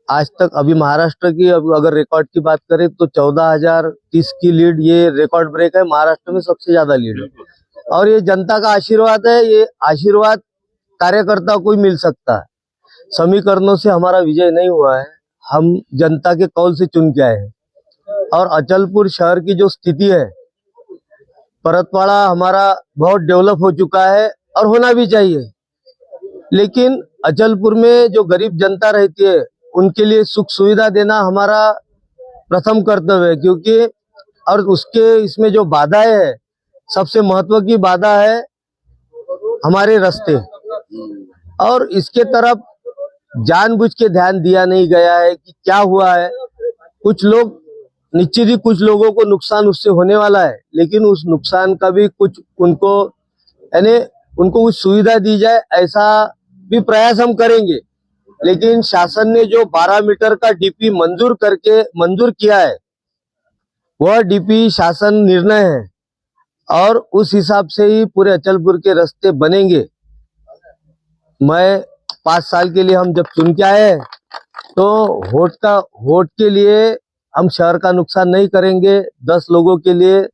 आज तक अभी महाराष्ट्र की अगर रिकॉर्ड की बात करें तो 14,030 की लीड, ये रिकॉर्ड ब्रेक है। महाराष्ट्र में सबसे ज्यादा लीड है और ये जनता का आशीर्वाद है। ये आशीर्वाद कार्यकर्ता को ही मिल सकता है। समीकरणों से हमारा विजय नहीं हुआ है, हम जनता के कौल से चुन के आए हैं। और अचलपुर शहर की जो स्थिति है, परतवाड़ा हमारा बहुत डेवलप हो चुका है और होना भी चाहिए, लेकिन अचलपुर में जो गरीब जनता रहती है उनके लिए सुख सुविधा देना हमारा प्रथम कर्तव्य है। क्योंकि और उसके इसमें जो बाधाएं है, सबसे महत्व की बाधा है हमारे रास्ते, और इसके तरफ जानबूझ के ध्यान दिया नहीं गया है कि क्या हुआ है। कुछ लोग निश्चित ही कुछ लोगों को नुकसान उससे होने वाला है, लेकिन उस नुकसान का भी कुछ उनको कुछ सुविधा दी जाए, ऐसा भी प्रयास हम करेंगे। लेकिन शासन ने जो 12 मीटर का डीपी मंजूर किया है, वह डीपी शासन निर्णय है और उस हिसाब से ही पूरे अचलपुर के रास्ते बनेंगे। मैं 5 साल के लिए हम जब चुन के आए तो वोट के लिए हम शहर का नुकसान नहीं करेंगे। 10 लोगों के लिए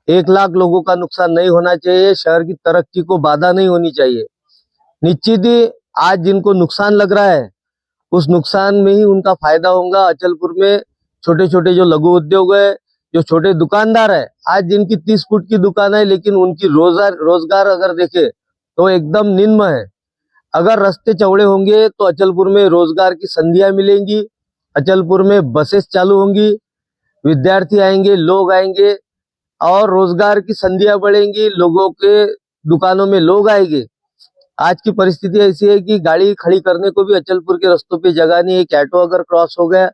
1 लाख लोगों का नुकसान नहीं होना चाहिए। शहर की तरक्की को बाधा नहीं होनी चाहिए। निश्चित ही आज जिनको नुकसान लग रहा है, उस नुकसान में ही उनका फायदा होगा। अचलपुर में छोटे छोटे जो लघु उद्योग है, जो छोटे दुकानदार है, आज जिनकी 30 फुट की दुकान है, लेकिन उनकी रोजगार अगर देखे तो एकदम निम्न है। अगर रास्ते चौड़े होंगे तो अचलपुर में रोजगार की संधियां मिलेंगी, अचलपुर में बसेस चालू होंगी, विद्यार्थी आएंगे, लोग आएंगे और रोजगार की संधियां बढ़ेंगी, लोगों के दुकानों में लोग आएंगे। आज की परिस्थिति ऐसी है कि गाड़ी खड़ी करने को भी अचलपुर के रास्तों पे जगह नहीं है। एक ऑटो अगर क्रॉस हो गया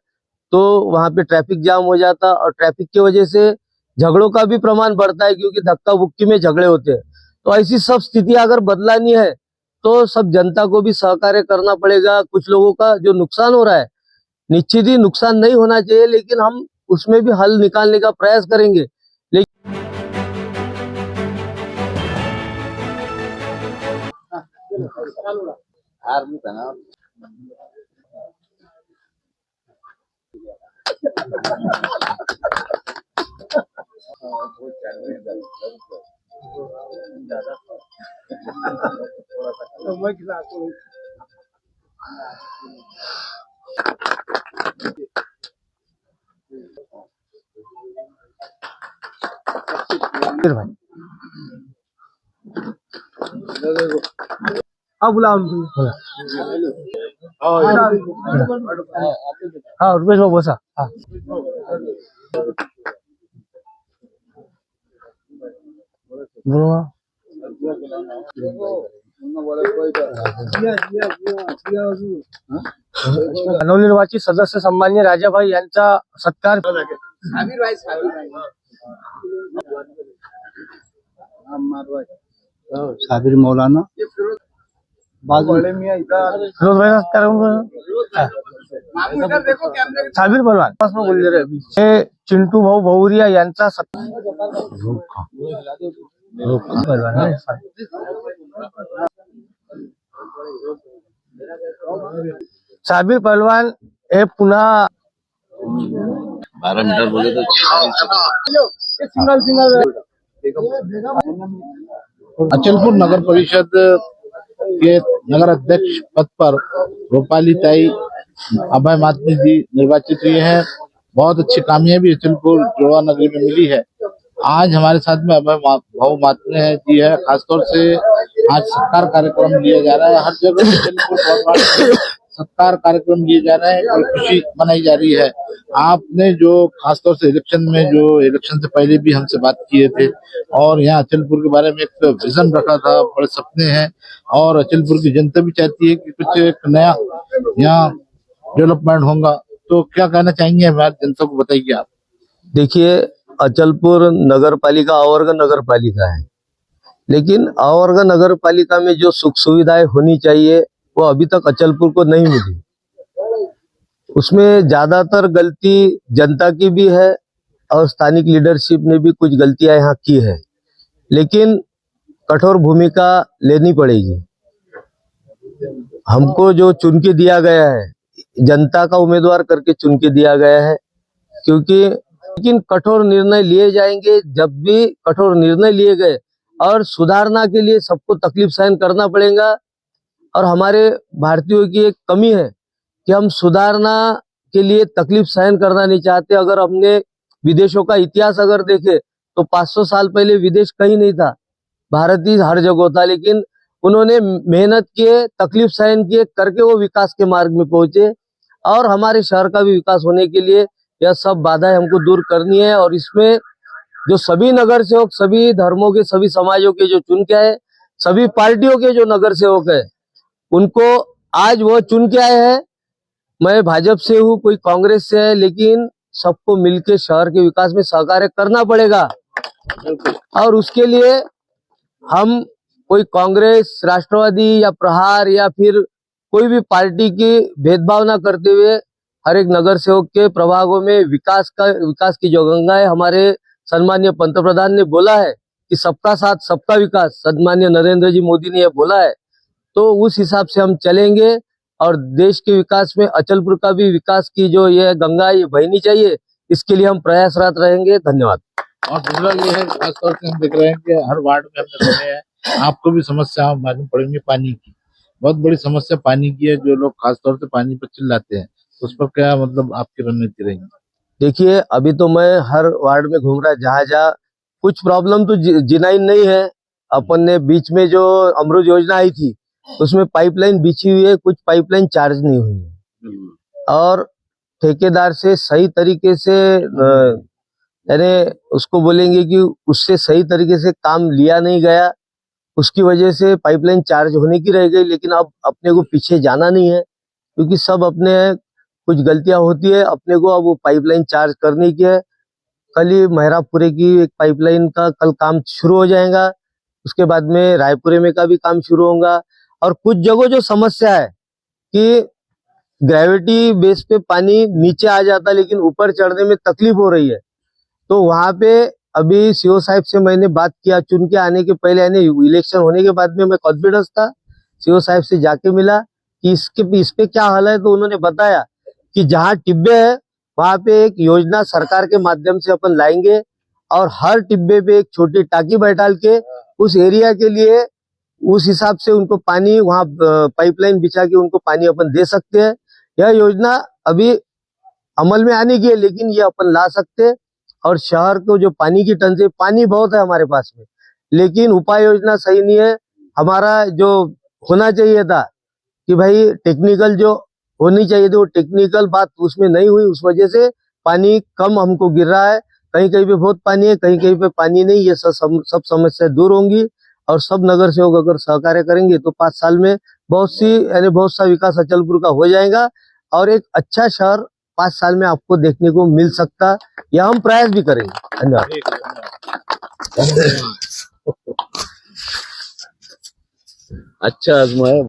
तो वहां पे ट्रैफिक जाम हो जाता, और ट्रैफिक की वजह से झगड़ों का भी प्रमाण बढ़ता है, क्योंकि धक्का बुक्की में झगड़े होते हैं। तो ऐसी सब स्थिति अगर बदलानी है तो सब जनता को भी सहकार्य करना पड़ेगा। कुछ लोगों का जो नुकसान हो रहा है, निश्चित ही नुकसान नहीं होना चाहिए, लेकिन हम उसमें भी हल निकालने का प्रयास करेंगे। हाँ बुला उनको। हाँ रुपेश बाबू बसा। हाँ बोलो। नवनिर्वाचित सदस्य सन्मान्य राजाभाई यांचा सत्कार। साबिर मौलाना साबिर पहलवान बोलले रे। चिंटू भाऊ बहुरिया यांचा साबिर पहलवान हे पुन्हा 12 मीटर बोले तो अचलपुर नगर परिषद के नगर अध्यक्ष पद पर रूपाली ताई अभय मातनी जी निर्वाचित हुए हैं। बहुत अच्छी कामयाबी अचलपुर जुड़वा नगरी में मिली है। आज हमारे साथ में अभय भाऊ मातनी जी है। खासतौर से आज सत्कार कार्यक्रम लिया जा रहा है। हर जगह अचलपुर सत्कार कार्यक्रम लिए जा रहे हैं और खुशी मनाई जा रही है। आपने जो खासतौर से इलेक्शन से पहले भी हमसे बात किए थे और यहाँ अचलपुर के बारे में एक विजन रखा था, बड़े सपने हैं और अचलपुर की जनता भी चाहती है कि कुछ एक नया यहाँ डेवलपमेंट होगा। तो क्या कहना चाहेंगे हमारी जनता को, बताइए आप। देखिए, अचलपुर नगर पालिका अवर्ग नगर पालिका है, लेकिन अवर्ग नगर पालिका में जो सुख सुविधाएं होनी चाहिए वो अभी तक अचलपुर को नहीं मिली। उसमें ज्यादातर गलती जनता की भी है और स्थानिक लीडरशिप ने भी कुछ गलतियां यहाँ की है, लेकिन कठोर भूमिका लेनी पड़ेगी। हमको जो चुन के दिया गया है, जनता का उम्मीदवार करके चुन के दिया गया है, क्योंकि लेकिन कठोर निर्णय लिए जाएंगे। जब भी कठोर निर्णय लिए गए और सुधारना के लिए सबको तकलीफ सहन करना पड़ेगा। और हमारे भारतीयों की एक कमी है कि हम सुधारना के लिए तकलीफ सहन करना नहीं चाहते। अगर हमने विदेशों का इतिहास अगर देखे तो 500 साल पहले विदेश कहीं नहीं था, भारत ही हर जगह था। लेकिन उन्होंने मेहनत किए, तकलीफ सहन किए करके वो विकास के मार्ग में पहुंचे। और हमारे शहर का भी विकास होने के लिए यह सब बाधाएं हमको दूर करनी है। और इसमें जो सभी नगर सेवक, सभी धर्मों के, सभी समाजों के जो चुन के आए, सभी पार्टियों के जो नगर सेवक है, उनको आज वो चुन के आए हैं। मैं भाजपा से हूँ, कोई कांग्रेस से है, लेकिन सबको मिलकर शहर के विकास में सहकार्य करना पड़ेगा। और उसके लिए हम कोई कांग्रेस, राष्ट्रवादी या प्रहार या फिर कोई भी पार्टी की भेदभाव न करते हुए हर एक नगर सेवक के प्रभागों में विकास की जो गंगा है, हमारे सम्मानीय पंतप्रधान ने बोला है कि सबका साथ सबका विकास, सम्मानीय नरेंद्र जी मोदी ने यह बोला है। तो उस हिसाब से हम चलेंगे और देश के विकास में अचलपुर का भी विकास की जो ये गंगा ये बहनी चाहिए, इसके लिए हम प्रयासरत रहेंगे। धन्यवाद। और दूसरा ये है, खासतौर से हम देख रहे हैं कि हर वार्ड में हमने सुने हैं, आपको भी समस्या मालूम पड़ेंगी पानी की। बहुत बड़ी समस्या पानी की है, जो लोग खासतौर से पानी पर चिल्लाते हैं, उस पर क्या मतलब आपकी रणनीति रहेगी? देखिए, अभी तो मैं हर वार्ड में घूम रहा, जहाँ कुछ प्रॉब्लम तो जिनाइन नहीं है। अपन ने बीच में जो अमृत योजना आई थी उसमें पाइपलाइन बिछी हुई है, कुछ पाइपलाइन चार्ज नहीं हुई है। और ठेकेदार से सही तरीके से यानी उसको बोलेंगे कि उससे सही तरीके से काम लिया नहीं गया, उसकी वजह से पाइपलाइन चार्ज होने की रह गई। लेकिन अब अपने को पीछे जाना नहीं है, क्योंकि सब अपने कुछ गलतियां होती है, अपने को अब वो पाइपलाइन चार्ज करने की है। कल ही महरापुरे की एक पाइपलाइन का कल काम शुरू हो जाएगा, उसके बाद में रायपुरे में का भी काम शुरू होगा। और कुछ जगह जो समस्या है कि ग्रेविटी बेस पे पानी नीचे आ जाता, लेकिन ऊपर चढ़ने में तकलीफ हो रही है, तो वहां पे अभी सीओ साहब से मैंने बात किया, चुन के आने के पहले, यानी इलेक्शन होने के बाद में मैं कॉन्फिडेंस था, सीओ साहब से जाके मिला कि इस पे क्या हाल है। तो उन्होंने बताया कि जहाँ टिब्बे है वहां पे एक योजना सरकार के माध्यम से अपन लाएंगे और हर टिब्बे पे एक छोटी टाकी बैठाल के उस एरिया के लिए उस हिसाब से उनको पानी वहां पाइपलाइन बिछा के उनको पानी अपन दे सकते हैं। यह योजना अभी अमल में आने की है, लेकिन ये अपन ला सकते हैं। और शहर को जो पानी की टंचाई, पानी बहुत है हमारे पास में, लेकिन उपाय योजना सही नहीं है। हमारा जो होना चाहिए था कि भाई टेक्निकल जो होनी चाहिए थी, वो टेक्निकल बात उसमें नहीं हुई, उस वजह से पानी कम हमको गिर रहा है। कहीं कहीं पे बहुत पानी है, कहीं कहीं पे पानी नहीं। ये सब समस्या दूर होंगी और सब नगर सेवक अगर सहकार्य करेंगे तो 5 साल में बहुत सा विकास अचलपुर का हो जाएगा और एक अच्छा शहर 5 साल में आपको देखने को मिल सकता। यह हम प्रयास भी करेंगे। धन्यवाद। अच्छा आजमाया।